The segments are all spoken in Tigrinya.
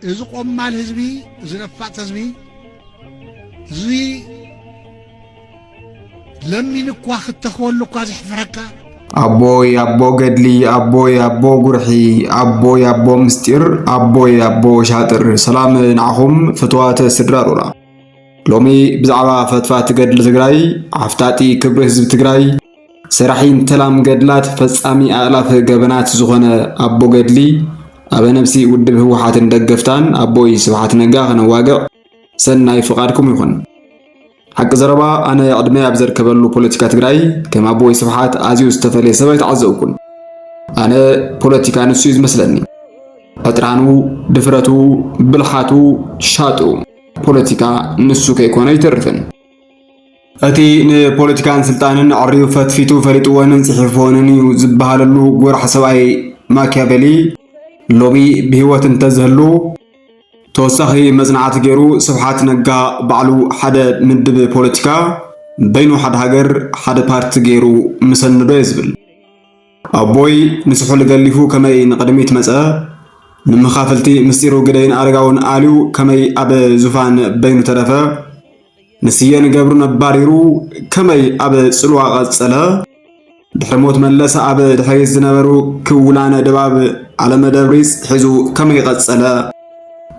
إذا قوم مال حزبي إذا نفعت حزبي زي لم ينكوا تخول لك فرقة أبوي أبو قدلي أبوي أبو قرحي أبوي أبو مستير أبوي أبو شاطر سلام نعهم فتوات سدرارونا لومي بزعبا فتفات قدل تقراي عفتاتي كبر حزب تقراي سراحين تلام قدلات فسامي آلاف قبنات زغنة أبو قدلي أبا نفسي ودبه وحات دقفتان أبوي سبحات نقاغ نواقع سناي فقاركم يخون حق زربا أنا أدمي أبزر كبرلو بوليتيكا تقراي كما أبوي سبحات عزيو استفالي سبايت عزوكن أنا بوليتيكا نسويز مسلني فترانو دفرتو بلحاتو شاتو بوليتيكا نسو كيكونا يترفن أتي بوليتيكان سلطانن عريو فتفيتو فريتو وننسحفونن يزبهاللو قرح سواي ماكيافيلي لوبي بهوة تزهلو توسخي مزنعات غيرو سبحات نقا بعلو حدا مدب بوليتيكا بينو حد هاجر حدا بارت غيرو مسندو يزبل أبوي نسحو لقليفو كماي نقدميت مسألة نمخافلتي مستيرو قدين أرقاون آليو كماي أب زفان بينو ترفا نسيان قبرو نباريرو كماي أب سلوى غزالة دحرموت ملسا أب دحريز نبرو كولانا دباب على مدابريس حزو كماي غزالة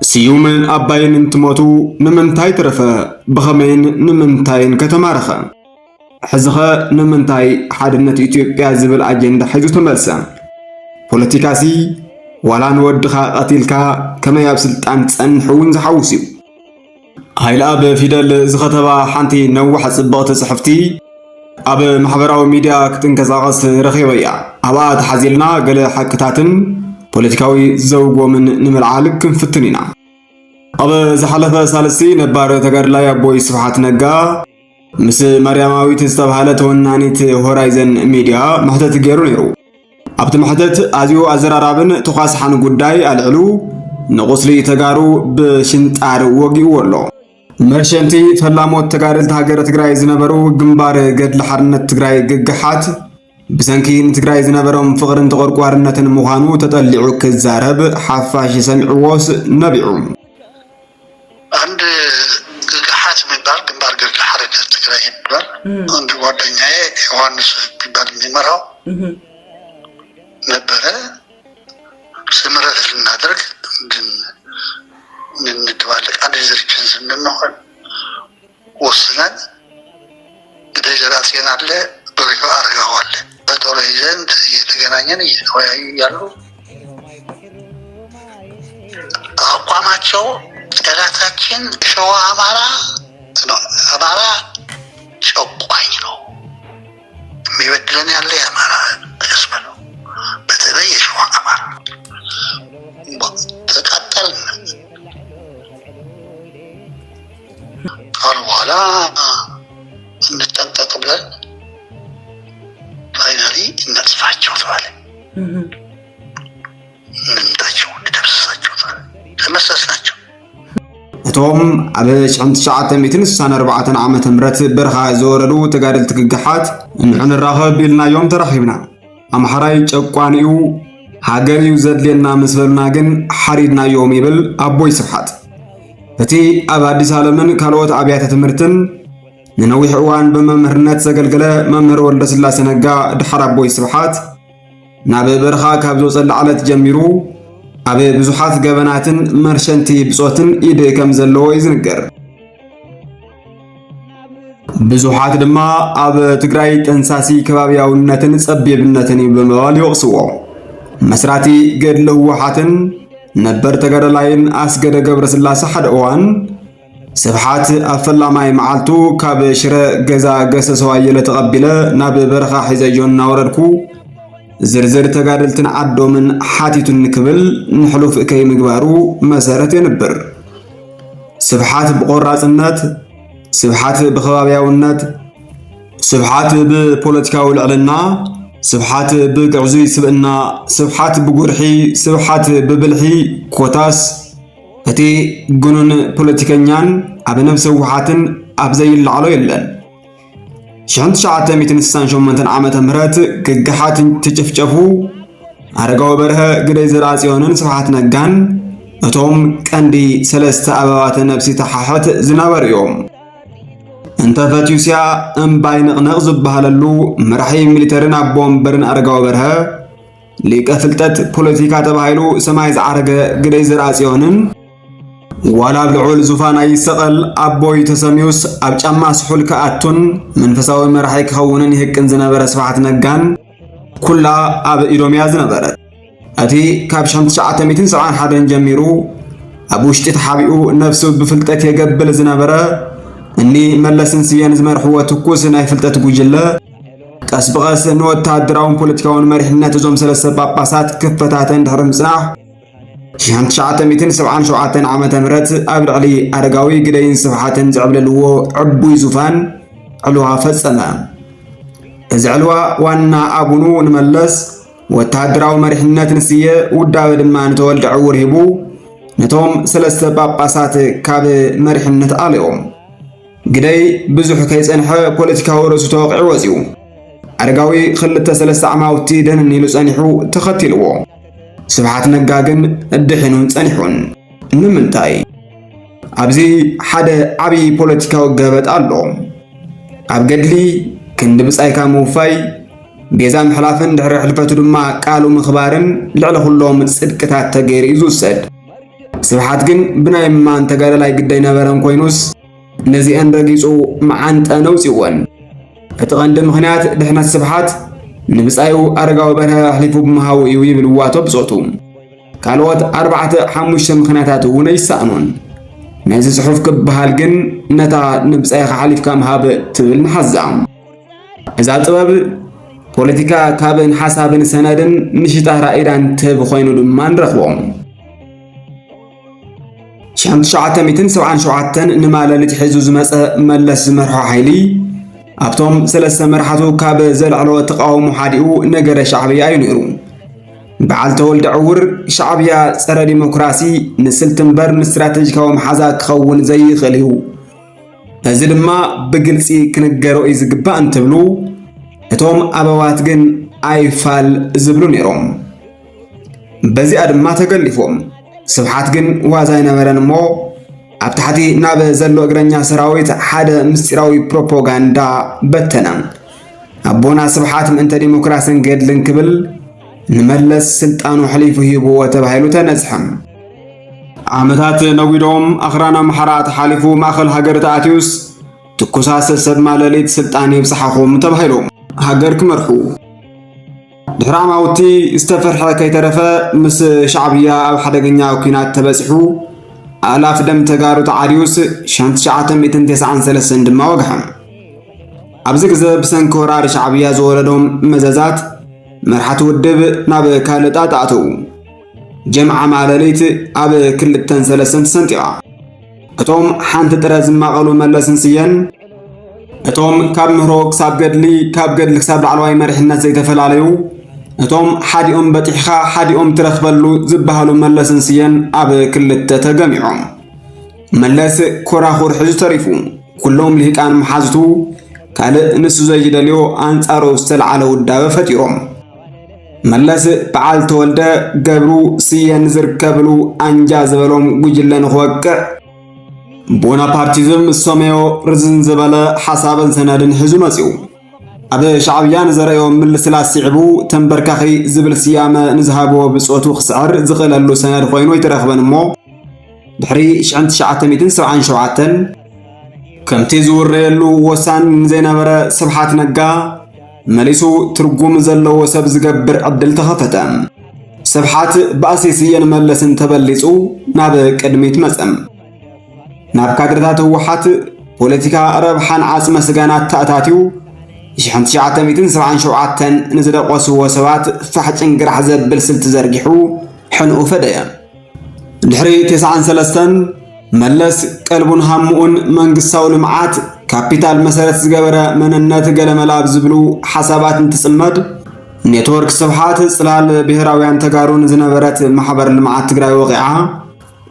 سيومن أباين انتموتو نمنتاي ترفا بخمين نمنتاين كتمارخا حزخا نمنتاي حادنة إثيوبيا زبل أجند حيث تملسا بوليتيكاسي ولا نودخا قتيلكا كما يابسلطان تصنحون زحوسيو هايل أب فيدل زختبا حانتي نوح صبغت صحفتي أب محبراو ميديا كتنكساغس رخيويا أبا تحزيلنا قل حكتاتن بوليتيكاوي زوجو من نملعالك كنفتنينا أب زحلفة سالسي نبار تقرلا يا بوي سبحات نقا مس مريماوي تستبهالت ونانيت هورايزن ميديا محدث غيرو نيرو أبت محدث أزيو أزرارابن تخاص حان قداي العلو نغسلي تقارو بشنطار وقي ولو مرشنتي فلاموت تقارل تهاجر تقراي زنبرو جنبار قد لحرنت تقراي ققحات بسنكين تقراي زنبرهم فقرن تقرقوارنة مغانو تطلعو كالزارب حفاش سمعووس نبيعو عند ققحات من بار جنبار قد لحرنة تقراي نبر عند وردنيا يوانس ببال ميمراو نبرا سمرة النادرك من نتوالك أنا زريبين سننوحل وصلنا إذا جراسيان على بريفة أرغاوال بطول هيزان يتغنانيان يتوالي أقواماتشو تلاتاكين شو أمارا شو قوانينو ميودلني علي أمارا يسمنو بتبعي شو أمارا تقتلنا قالوا ولا نتنطق بلن فاينالي نصفاቸው ተባለ ምንታቸው እንደተበሳቸው ተባለ ተመሳስናቸው እቶም አበ 1964 ዓመተ ምህረት በርኻ ዘወረዱ ተጋደልቲ ግግሓት እንራኸብ ቢልናዮም ተራኺብና አምሐራይ ጨቋኒኡ ሃገሪው ዘድልና መስበልና ግን ሓሪድናዮም ይብል አቦይ ስብሓት እቲ ኣብ አዲስ ዓለምን ካልኦት ኣብያተ ትምህርትን ንነዊሕ እዋን በመምህርነት ዘገልገለ መምህር ወልደስላሴ ነጋ ድሓር አቦይ ስብሓት ናብ በረኻ ካብ ዘውፅእ ዓለት ጀሚሩ ኣብ ብዙሓት ገበናትን መርሸንቲ ብጾትን ኢድ ከም ዘለዎ ይዝንገር ብዙሓት ድማ ኣብ ትግራይ ጠንሳሲ ከባቢያውነትን ጸቢብነትን በመባል ይወቅስዎ መስራቲ ገድለ ህወሓትን ነበር ተገደላይን አስገደ ገብረስላሴ ሓደ እዋን ስብሓት አፈላማይ መዓልቱ ካብ ሽረ ገዛ ገሰሰዋ የለ ተቀቢለ ናብ በረኻ ሒዘዮን ናወረድኩ ዝርዝር ተጋደልትን ዓዶምን ሓቲቱን ክብል ንሕሉፍ ከይ ምግባሩ መሰረት የነበር ስብሓት ብቆራጽነት ስብሓት ብኸባቢያውነት ስብሓት ብፖለቲካዊ ልዕልና ስብሓት ብግዕዙይ ስብእና ስብሓት ብጉርሒ ስብሓት ብብልሒ ኮታስ እቲ ጉኑን ፖለቲከኛን ኣብ ነፍሲ ህወሓትን ኣብ ዘይለዓሎ የለን 1968 ዓመተ ምህረት ግግሓት ትጭፍጨፉ አረጋው በርሀ ግደይ ዘርአጽዮንን ስብሓት ነጋን እቶም ቀንዲ ሰለስተ ኣበባተ ነብሲ ተሓሕት ዝነበሩ እዮም። እንተ ፈትዩስያ እምባይ ንቕንቕ ዝበሃለሉ መራሒ ሚሊተርን ኣቦ ወንበርን ኣረጋዊ በርሀ ሊቀ ፍልጠት ፖለቲካ ተባሂሉ ሰማይ ዝዓረገ ግደይ ዝርኣጽዮንን ዋላ ኣብ ልዑል ዙፋን ኣይሰቐል ኣቦይ ተሰሚዩስ ኣብ ጫማ ስሑል ከኣቱን መንፈሳዊ መራሒ ክኸውንን ይህቅን ዝነበረ ስብሓት ነጋን ኩላ ኣብ ኢዶምያ ዝነበረት እቲ ካብ 1971 ጀሚሩ ኣብ ውሽጢ ተሓቢኡ ነፍሱ ብፍልጠት የገብል ዝነበረ እኒ መለስን ስየን ዝመርሕዎ ትኩስ ናይ ፍልጠት ጉጅለ ቀስ ብቐስ ንወታደራውን ፖለቲካውን መሪሕነት እዞም ሰለስተ ጳጳሳት ክፈታተን ድሕሪ ምጽናሕ 1977 ዓመተ ምህረት ኣብ ልዕሊ ኣረጋዊ ግደይን ስብሓትን ዝዕብለልዎ ዕቡይ ዙፋን ዕልዋ ፈጸመ። እዚ ዕልዋ ዋና ኣቡኑ ንመለስ ወታደራዊ መሪሕነት ንስየ ውዳበ ድማ ንተወልደ ዕውር ሂቡ ነቶም ሰለስተ ጳጳሳት ካብ መሪሕነት ኣልዮም። ግደይ ብዙሕ ከይጸንሐ ፖለቲካዊ ርእሱ ተወቂዑ ወፂኡ። ኣረጋዊ ክልተ ሰለስተ ዓማውቲ ደንን ኢሉ ጸኒሑ ተኸቲልዎ። ስብሓት ነጋ ግን እድሒኑን ጸኒሑን። ንምንታይ? ኣብዚ ሓደ ዓብዪ ፖለቲካዊ ገበጥ ኣሎ። ኣብ ገድሊ ክንዲ ብጻይካ ምውፋይ ቤዛ ምሕላፍን ድሕሪ ሕልፈቱ ድማ ቃሉ ምኽባርን ልዕሊ ኩሎም ጽድቅታት ተገይሩ እዩ ዝውሰድ። ስብሓት ግን ብናይ እማን ተጋዳላይ ግዳይ ነበረን ኮይኑስ ነዚአን ረጊጹ መዓንጠ ነውፂወን። እቲ ቀንዲ ምኽንያት ድሕነት ስብሓት ንብጻዩ ኣረጋዊ በርሀ ኣሕሊፉ ብምሃቡ እዩ ይብልዋቶ ብጾቱ። ካልኦት 4-5 ምኽንያታት እውን ኣይሰኣኑን። ነዚ ጽሑፍ ክበሃል ግን ነታ ንብጻይኻ ሓሊፍካ ምሃብ ትብል ንሓዛ። እዛ ጥበብ ፖለቲካ ካብን ሓሳብን ሰነድን ንሽጣ ራእዳን ትህብ ኮይኑ ድማ ንረኽቦም። 1977 ንማለሊት ሒዙ ዝመፀ መለስ ዝመርሖ ሓይሊ ኣብቶም ሰለስተ መራሕቱ ካብ ዘልዕሎ ተቃውሞ ሓዲኡ ነገረ ሻዕብያ እዩ ነይሩ። በዓል ተወልደ ዕውር ሻዕብያ ጸረ ዲሞክራሲ ንስልቲ እምበር ንስትራቴጂካዊ መሓዛ ክኸውን ዘይኽእል እዩ፣ እዚ ድማ ብግልፂ ክንገሮ እዩ ዝግባእ እንትብሉ እቶም ኣበዋት ግን ኣይፋል ዝብሉ ነይሮም። በዚኣ ድማ ተገሊፎም። ስብሓት ግን ዋዛ ይነበረን እሞ ኣብ ታሕቲ ናብ ዘሎ እግረኛ ሰራዊት ሓደ ምስጢራዊ ፕሮፓጋንዳ በተነ። ኣቦና ስብሓት ምእንተ ዲሞክራስን ገድልን ክብል ንመለስ ስልጣኑ ሕሊፉ ሂብዎ ተባሂሉ ተነጽሐ። ዓመታት ነዊዶም ኣኽራና መሓራ ተሓሊፉ ማእኸል ሃገር ተኣትዩስ ትኩሳት ሰብ ማለሊት ስልጣን ይብጽሓኹም ተባሂሎም ሃገር ክመርሑ ድሕሪ ዓማውቲ ዝተፈርሐ ከይተረፈ ምስ ሻዕብያ ኣብ ሓደገኛ ኩናት ተበፂሑ ኣላፍ ደም ተጋሩ ተዓዲዩስ 1993 ድማ ወግሐ። ኣብዚ ግዜ ብሰንኪ ወራሪ ሻዕብያ ዝወለዶም መዘዛት መርሓቲ ውድብ ናብ ካልእ ጣጣ ኣተዉ። ጀምዓ ማለሊት ኣብ 2-3 ተሰንጢቓ። እቶም ሓንቲ ጥረ ዝማቐሉ መለስን ስየን እቶም ካብ ምህሮ ክሳብ ገድሊ ካብ ገድሊ ክሳብ ላዕለዋይ መሪሕነት ዘይተፈላለዩ እቶም ሓዲኦም በጢሕኻ ሓዲኦም ትረኽበሉ ዝበሃሉ መለስን ስየን ኣብ ክልተ ተገሚዖም። መለስ ኮራኹር ሒዙ ተሪፉ። ኩሎም ልሂቃን መሓዝቱ ካልእ ንሱ ዘይደልዮ ኣንጻሩ ዝተለዓለ ውዳበ ፈጢሮም። መለስ በዓል ተወልደ ገብሩ ስየን ዝርከብሉ ኣንጃ ዝበሎም ጉጅለ ንኽወቅዕ ቦናፓርቲዝም ሰሜዮ ርዝን ዝበለ ሓሳብን ሰነድን ሒዙ መጺኡ። ኣብ ሻዕብያ ንዘረዮ ምልስላስ ሲዕቡ ተንበርካኺ ዝብል ስያመ ንዝሃብዎ ብጾቱ ክስዕር ዝኽእለሉ ሰነድ ኮይኑ ይትረኽበን እሞ ድሕሪ 1977 ከምቲ ዝውረየሉ ወሳን ዘይነበረ ስብሓት ነጋ መሊሱ ትርጉም ዘለዎ ሰብ ዝገብር ዕድል ተኸፈተ። ስብሓት ብኣሴስየን መለስን ተበሊጹ ናብ ቅድሚት መጸም። ናብ ካድረታት ህወሓት ፖለቲካ ረብሓን ዓጽመ ስጋናት ተኣታትዩ 1977 ንዝደቆስዎ ሰባት ፋሕጭን ግራሕ ዘብል ስልቲ ዘርጊሑ ሕንኡ ፈደየ። ድሕሪ 93 መለስ ቀልቡን ሃሙኡን መንግስታዊ ልምዓት ካፒታል መሰረት ዝገበረ መንነት ገለመላብ ዝብሉ ሓሳባት እንትጽመድ ኔትወርክ ስብሓት ጽላል ብሔራውያን ተጋሩን ዝነበረት ማሕበር ልምዓት ትግራይ ወቂዓ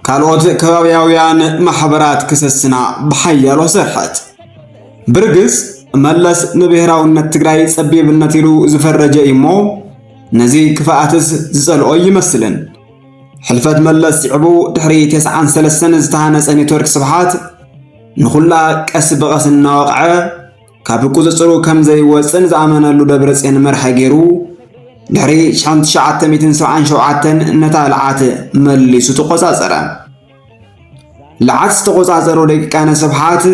ካልኦት ከባቢያውያን ማሕበራት ክሰስና ብሓያሎ ሰርሐት። ብርግጽ መለስ ንብሔራውነት ትግራይ ጸቢብነት ኢሉ ዝፈረጀ እሞ ነዚ ክፍኣትስ ዝጸልኦ ይመስልን። حلفت ملس يعبو دحري 93 ዝተሃነፀ ኔትወርክ ስብሓት ንኹላ ቀስ በቐስ እናወቕዐ ካብ ቁፅፅሩ ከም ዘይወፅን ዝኣመነሉ ደብረፅዮን መርሐ ገይሩ ድሕሪ 1977 ነታ ልዓት መሊሱ ተቆፃፀረ ልዓት ዝተቆፃፀሩ ደቂቃነ ስብሓት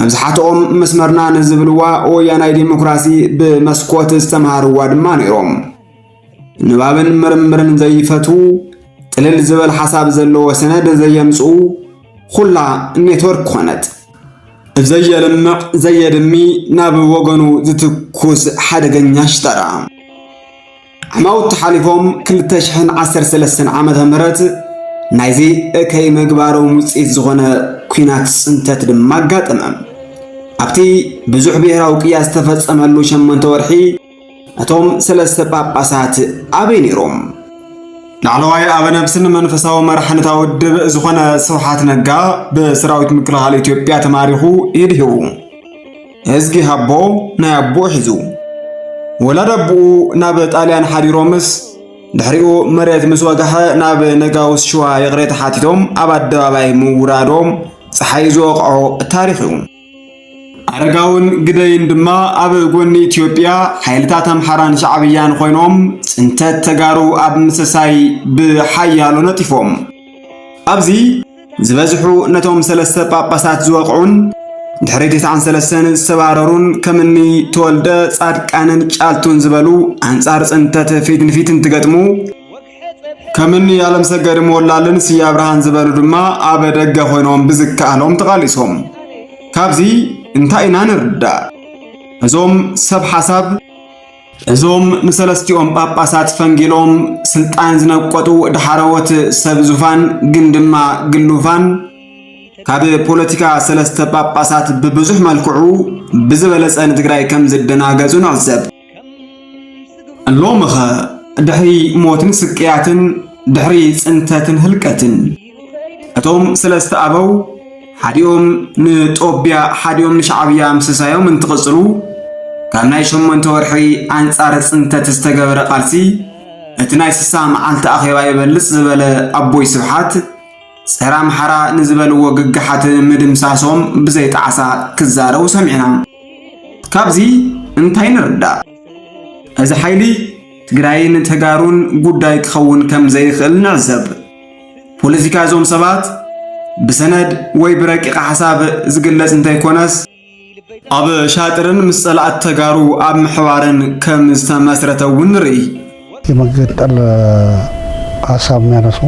መብዛሕትኦም መስመርና ንዝብልዋ ወያናይ ዲሞክራሲ ብመስኮት ዝተምሃርዋ ድማ ነይሮም ንባብን ምርምርን ዘይፈቱ ጥልል ዝበል ሓሳብ ዘለዎ ሰነድ ዘየምፅኡ ኩላ ኔትወርክ ኮነት ዘየልምዕ ዘየድሚ ናብ ወገኑ ዝትኩስ ሓደገኛ ሽጠራ ዓማውት ተሓሊፎም 2013 ዓመተ ምህረት ናይዚ እከይ ምግባሮም ውፅኢት ዝኾነ ኩናት ፅንተት ድማ አጋጠመ ኣብቲ ብዙሕ ብሔራዊ ቅያስ ተፈጸመሉ 8 ወርሒ እቶም 3 ጳጳሳት ኣበይ ነይሮም ላዕለዋይ ኣበነብስን መንፈሳዊ መራሕነታ ውድብ ዝኾነ ስብሓት ነጋ ብሰራዊት ምክልኻል ኢትዮጵያ ተማሪኹ ይድህቡ ህዝጊ ሃቦ ናይ ኣቦ ሒዙ ወላድ ኣቦኡ ናብ ጣልያን ሓዲሮምስ ድሕሪኡ መሬት ምስ ወጋሐ ናብ ነጋውስ ሸዋ የቕሬ ተሓቲቶም ኣብ ኣደባባይ ምውራዶም ፀሓይ ዝወቕዖ ታሪኽ እዩ አረጋውን ግደይን ድማ ኣብ ጎኒ ኢትዮጵያ ሓይልታት ኣምሓራን ሻዕብያን ኮይኖም ፅንተት ተጋሩ ኣብ ምሰሳይ ብሓያሎ ነጢፎም ኣብዚ ዝበዝሑ ነቶም 3 ጳጳሳት ዝወቕዑን ድሕሪ 93 ዝተባረሩን ከምኒ ተወልደ ጻድቃንን ጫልቱን ዝበሉ አንጻር ፅንተት ፊት ንፊት እንትገጥሙ ከምኒ ዓለም ሰገድ ሞላልን ስያ ብርሃን ዝበሉ ድማ ኣብ ደገ ኮይኖም ብዝካኣሎም ተቃሊሶም ካብዚ እንታይ ኢና ንርዳእ እዞም ሰብ ሓሳብ እዞም ንሰለስቲኦም ጳጳሳት ፈንጊሎም ስልጣን ዝነቆጡ ድሓረወት ሰብ ዙፋን ግን ድማ ግሉፋን ካብ ፖለቲካ 3 ጳጳሳት ብብዙሕ መልክዑ ብዝበለፀ ንትግራይ ከም ዝደናገጹ ንዕዘብ ሎምኸ ድሕሪ ሞትን ስቅያትን ድሕሪ ፅንተትን ህልቀትን እቶም 3 ኣበው ሓዲኦም ንጦብያ ሓዲኦም ንሻዕብያ ምሰሳዮም እንትቕፅሉ ካብ ናይ 8 ወርሒ አንጻር ፅንተት ዝተገበረ ቃልሲ እቲ ናይ 60 መዓልቲ ኣኼባ ይበልጽ ዝበለ ኣቦይ ስብሓት ፀረ ኣምሓራ ንዝበልዎ ግግሓት ምድምሳሶም ብዘይጣዓሳ ክዛረቡ ሰሚዕና ካብዚ እንታይ ንርዳእ እዚ ሓይሊ ትግራይን ተጋሩን ጉዳይ ክኸውን ከም ዘይኽእል ንዕዘብ ፖለቲካ ዞም ሰባት بسند ወይ برقيق حساب ዝግለጽ እንተይኮነስ ኣብ ሻጥርን ምስ ጸላእት ተጋሩ ኣብ محوارን ከም ዝተመስረተው ንርኢ የመገጠል ሐሳብ የሚያነሱ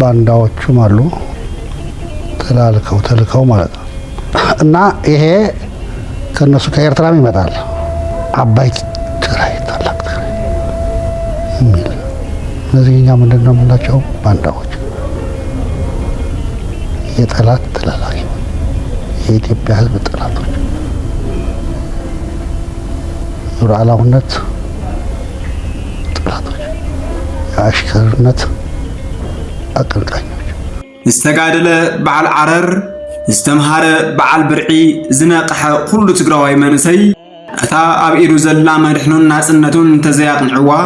ባንዳዎቹም አሉ ተልከው ማለት ነው እና ይሄ ከነሱ ከኤርትራም ይመጣል አባይ ትግራይ ታላቅ ትግራይ የሚል እነዚህኛ ምንድነው የምንላቸው ባንዳዎች የጠላት ተላላኪ የኢትዮጵያ ሕዝብ ጠላቶች ሉዓላዊነት ጠላቶች የአሽከርነት አቀንቃኞች استقادل بعل عرر استمهار بعل برعي زناقح كل تقراوي منسي اتا اب ايدو زلا مدحنون ناصنتون تزياق نعوا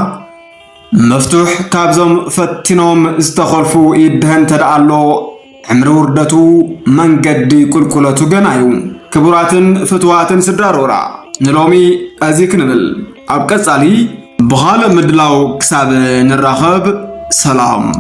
مفتوح كابزم فتنوم استخلفو يدهن تدعلو عمر وردتو منقد كلكلتو جنايو كبراتن فتواتن سدارورا نلومي ازيك نبل اب قصالي بخال مدلاو كساب نراخب سلام